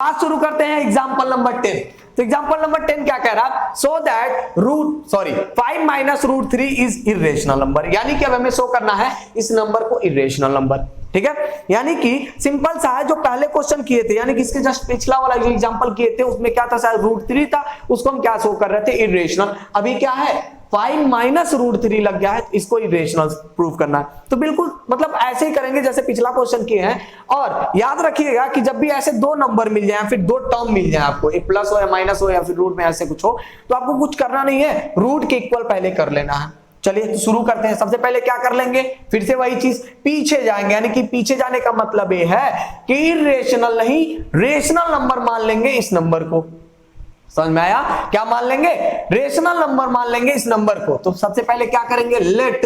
आज शुरू करते हैं एग्जांपल नंबर 10। तो एग्जांपल नंबर 10 क्या कह रहा है, so that 5 minus root 3 is irrational number, यानी कि अब हमें शो करना है इस नंबर को इरेशनल नंबर। ठीक है, यानी कि सिंपल सा है, जो पहले क्वेश्चन किए थे यानी कि इसके जस्ट पिछला वाला जो एग्जांपल किए थे उसमें क्या था, शायद रूट 3 था, उसको हम क्या शो कर रहे थे, इरेशनल। अभी क्या है, 5 माइनस रूट 3 लग गया है, इसको इरेशनल प्रूव करना है। तो बिल्कुल मतलब ऐसे ही करेंगे जैसे पिछला क्वेश्चन किए हैं। और याद रखिएगा कि जब भी ऐसे दो नंबर मिल जाए, फिर दो टर्म मिल जाए आपको, एक प्लस हो या माइनस हो या फिर रूट में ऐसे कुछ हो, तो आपको कुछ करना नहीं है, रूट के इक्वल पहले कर लेना है। चलिए तो शुरू करते हैं। सबसे पहले क्या कर लेंगे, फिर से वही चीज, पीछे जाएंगे, यानी कि पीछे जाने का मतलब ये है कि इरेशनल नहीं रेशनल नंबर मान लेंगे इस नंबर को। समझ में आया, क्या मान लेंगे, रेशनल नंबर मान लेंगे इस नंबर को। तो सबसे पहले क्या करेंगे, लेट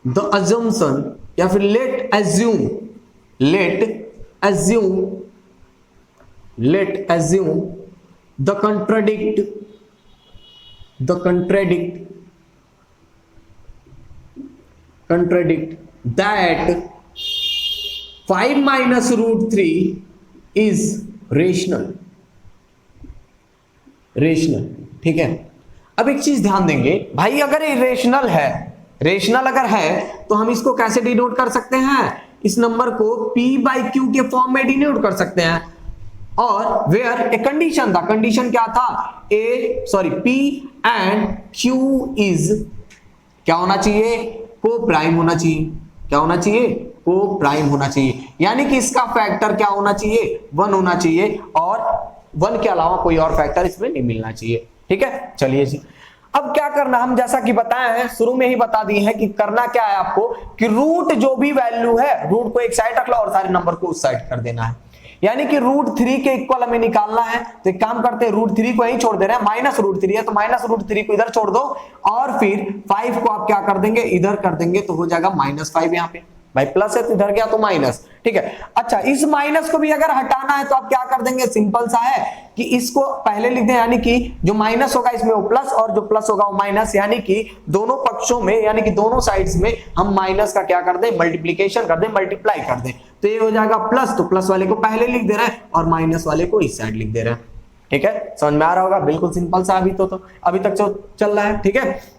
द अजम्पशन या फिर late assume the contradict that 5 minus root 3 is rational। ठीक है, अब एक चीज ध्यान देंगे भाई, अगर इरेशनल है, रेशनल अगर है तो हम इसको कैसे डिनोट कर सकते हैं, इस नंबर को p बाई क्यू के फॉर्म में डिनोट कर सकते हैं। और वेयर ए कंडीशन था, कंडीशन क्या था, p एंड q इज क्या होना चाहिए, को प्राइम होना चाहिए। क्या होना चाहिए, को प्राइम होना चाहिए, यानी कि इसका फैक्टर क्या होना चाहिए, 1 होना चाहिए, और 1 के अलावा कोई और फैक्टर इसमें नहीं मिलना चाहिए। ठीक है, चलिए जी, अब क्या करना, हम जैसा कि बताए हैं, शुरू में ही बता दिए हैं कि करना क्या है आपको, कि रूट जो भी वैल्यू है, रूट को एक साइड रख लो और सारे नंबर को उस साइड कर देना है। यानी कि रूट 3 के इक्वल हमें निकालना है। तो एक काम करते हैं, रूट 3 को यहीं छोड़ दे रहे हैं, माइनस रूट 3 है तो माइनस रूट 3 को इधर छोड़ दो, और फिर 5 को आप क्या कर देंगे, इधर कर देंगे, तो हो जाएगा -5। यहाँ पे भाई प्लस है तो इधर गया तो माइनस। ठीक है, अच्छा इस माइनस को भी अगर हटाना है तो आप क्या कर देंगे, सिंपल सा है कि इसको पहले लिख दें, यानी कि जो माइनस होगा इसमें वो प्लस और जो प्लस होगा वो माइनस, यानी कि दोनों पक्षों में यानी कि दोनों साइड्स में हम माइनस का क्या कर दें, मल्टीप्लीकेशन कर दें, मल्टीप्लाई कर दें। तो ये हो जाएगा प्लस, तो प्लस वाले को पहले लिख दे रहे हैं और माइनस वाले को इस साइड लिख दे रहे हैं। ठीक है, समझ में आ रहा होगा, बिल्कुल सिंपल सा अभी तो अभी तक जो चल रहा है। ठीक है,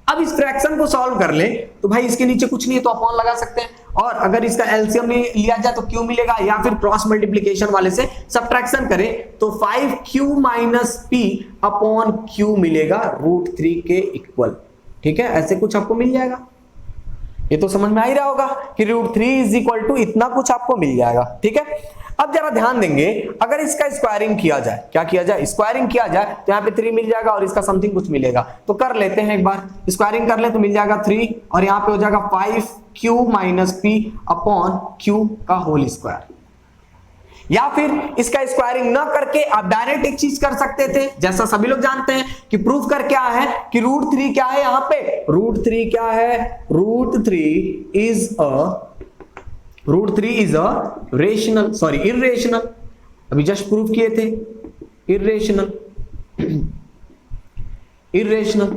अब इस फ्रैक्शन को सॉल्व कर ले तो भाई इसके नीचे कुछ नहीं है तो अपॉन लगा सकते हैं, और अगर इसका एलसीएम लिया जाए तो क्यू मिलेगा, या फिर क्रॉस मल्टीप्लिकेशन वाले से सब्ट्रैक्शन करें तो 5q minus p upon q मिलेगा रूट 3 के इक्वल। ठीक है, ऐसे कुछ आपको मिल जाएगा, ये तो समझ में आ ही रहा होगा कि रूट 3 इज इक्वल टू इतना कुछ आपको मिल जाएगा। ठीक है, अब जरा ध्यान देंगे, अगर इसका स्क्वायरिंग किया जाए, क्या किया जाए, स्क्वायरिंग किया जाए तो यहाँ पे 3 मिल जाएगा और इसका समथिंग कुछ मिलेगा, तो कर लेते हैं एक बार, स्क्वायरिंग कर ले तो मिल जाएगा 3 और यहाँ पे हो जाएगा 5q minus p upon q का होल स्क्वायर। या फिर इसका स्क्वायरिंग ना करके आप डायरेक्ट एक चीज कर सकते थे, जैसा सभी लोग जानते हैं कि प्रूफ कर क्या है कि रूट 3 क्या है, यहाँ पे रूट 3 क्या है, root 3 is a rational, sorry irrational, अभी जस्ट प्रूफ किए थे, इरेशनल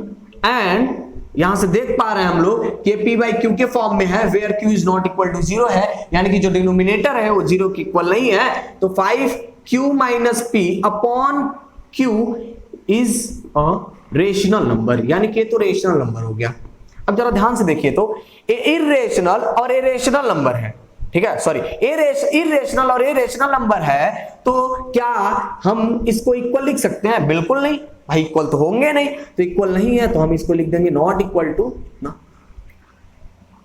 एंड यहां से देख पा रहे हैं हम लोग कि p बाई क्यू के फॉर्म में है, where q is not equal to 0 है, यानी कि जो डिनोमिनेटर है वो 0 के इक्वल नहीं है, तो 5q minus p upon q is a rational number, यानी कि तो रेशनल नंबर हो गया। अब जरा ध्यान से देखिए तो इरेशनल और इरेशनल नंबर है, ठीक है, सॉरी इरेशनल और इरेशनल नंबर है, तो क्या हम इसको इक्वल लिख सकते हैं, बिल्कुल नहीं भाई, इक्वल तो होंगे नहीं, तो इक्वल नहीं है तो हम इसको लिख देंगे नॉट इक्वल टू ना।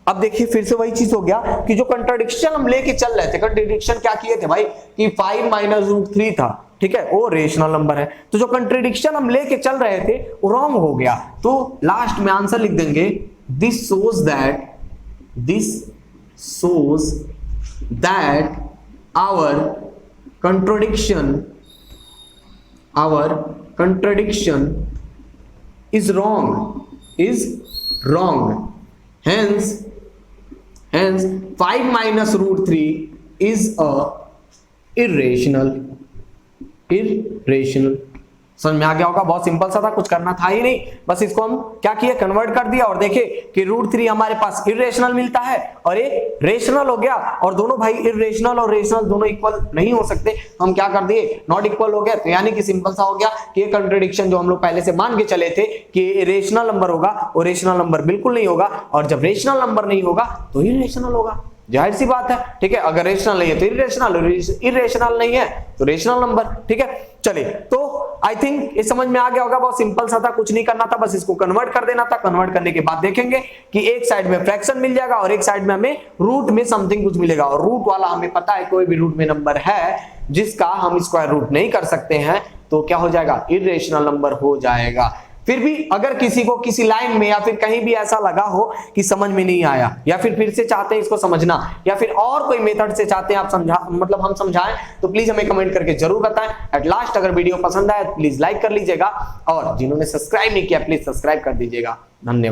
अब देखिए फिर से वही चीज हो गया कि जो कंट्राडिक्शन हम लेके चल रहे थे, कंट्राडिक्शन क्या किए थे भाई कि 5 माइनस रूट 3 था, ठीक है, वो रेशनल नंबर है, तो जो कंट्राडिक्शन हम लेके चल रहे थे वो रॉन्ग हो गया, तो लास्ट में आंसर लिख देंगे this shows that our contradiction is wrong, hence 5 minus root 3 is a irrational। समझ में आ गया होगा, बहुत सिंपल सा था, कुछ करना था ही नहीं, बस इसको हम क्या किए, कन्वर्ट कर दिया और देखे कि √3 हमारे पास इरेशनल मिलता है और ये रेशनल हो गया, और दोनों भाई इरेशनल और रेशनल दोनों इक्वल नहीं हो सकते, तो हम क्या कर दिए, नॉट इक्वल हो गया। तो यानी कि सिंपल सा हो गया कि ये कंट्रडिक्शन जो हम लोग पहले से मान के चले थे कि रेशनल नंबर होगा वो रेशनल नंबर बिल्कुल नहीं होगा, और जब रेशनल नंबर नहीं होगा तो इरेशनल होगा, जाहिर सी बात है, ठीक है। अगर रेशनल नहीं है तो इरेशनल, इरेशनल नहीं है तो रेशनल नंबर, ठीक है। चलिए, तो आई थिंक ये समझ में आ गया होगा, बहुत सिंपल सा था, कुछ नहीं करना था, बस इसको कन्वर्ट कर देना था। कन्वर्ट करने के बाद देखेंगे कि एक साइड में फ्रैक्शन मिल जाएगा और एक साइड में हमें रूट में समथिंग कुछ मिलेगा, और रूट वाला हमें पता है कोई भी रूट में नंबर है जिसका हम स्क्वायर रूट नहीं कर सकते हैं तो क्या हो जाएगा, इरेशनल नंबर हो जाएगा। फिर भी अगर किसी को किसी लाइन में या फिर कहीं भी ऐसा लगा हो कि समझ में नहीं आया, या फिर से चाहते हैं इसको समझना, या फिर और कोई मेथड से चाहते हैं आप समझा, मतलब हम समझाएं, तो प्लीज हमें कमेंट करके जरूर बताएं। एट लास्ट अगर वीडियो पसंद आए प्लीज लाइक कर लीजिएगा, और जिन्होंने सब्सक्राइब नहीं किया प्लीज सब्सक्राइब कर दीजिएगा। धन्यवाद।